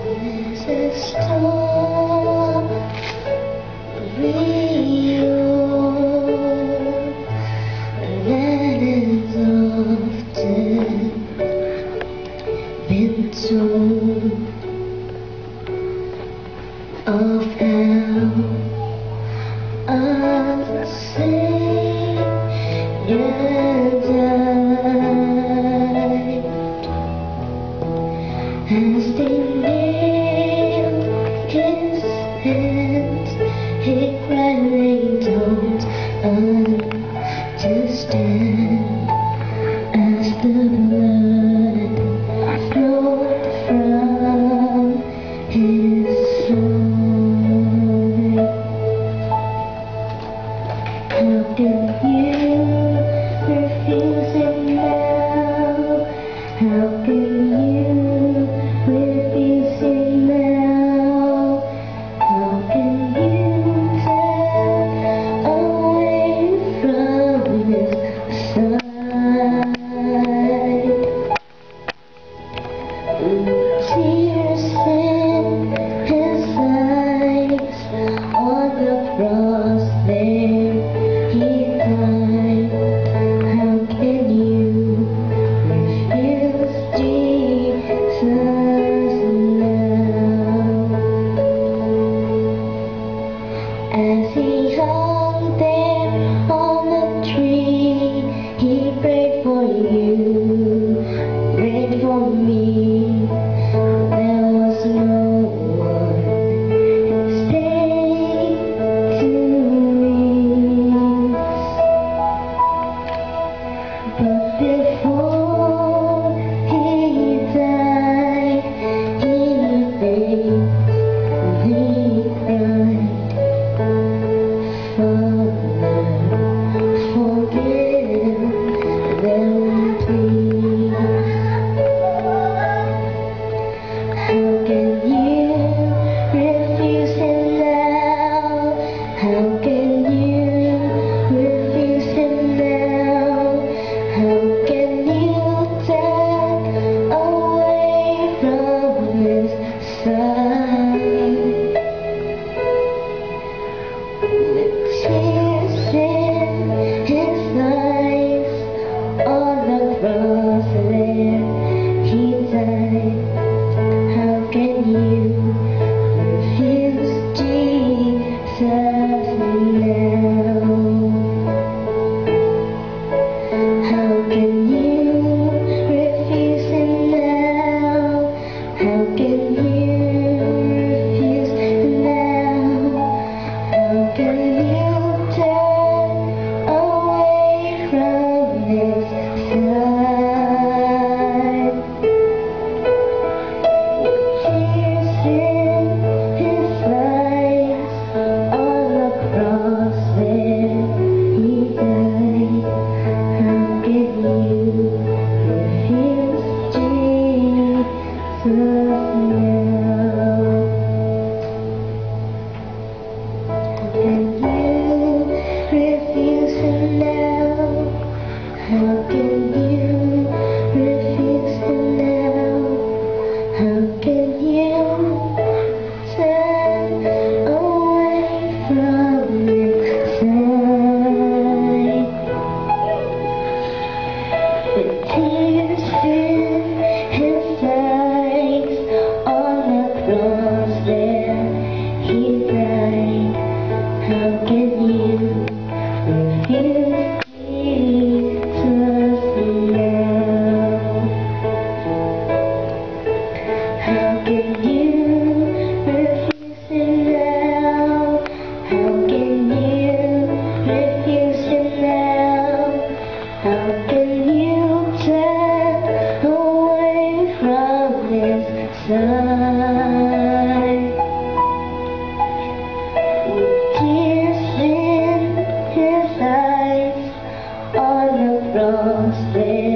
There's a story that has often been told of how a Savior died as they nailed his hands. He cried, they don't understand, as the blood flowed from his side. How can you refuse him now? How can you refuse him now? How can you turn away from his side? Tears in his eyes, on the cross there he died. How can you refuse Jesus now? As he hung there on the tree, he prayed for you, prayed for me. There was no one to say to me, but before he died, he prayed, he cried, Father, forgive them, please. How can you refuse him now? How can you refuse him now? How can you turn away from his side? With tears in his eyes, on the cross there he died. How can you refuse Jesus now? How can you refuse him now? How can you refuse him now? How can you turn away from his side? Tears in his eyes, on the cross there he died. How can you refuse Jesus now? How can you refuse him now? How can you refuse him now? How can you turn away from his side? With tears in his eyes, on the cross there he died. How can you refuse Jesus now? How can you refuse him now? How can you refuse him now? How can you turn away from his side? With tears in his eyes, on the cross there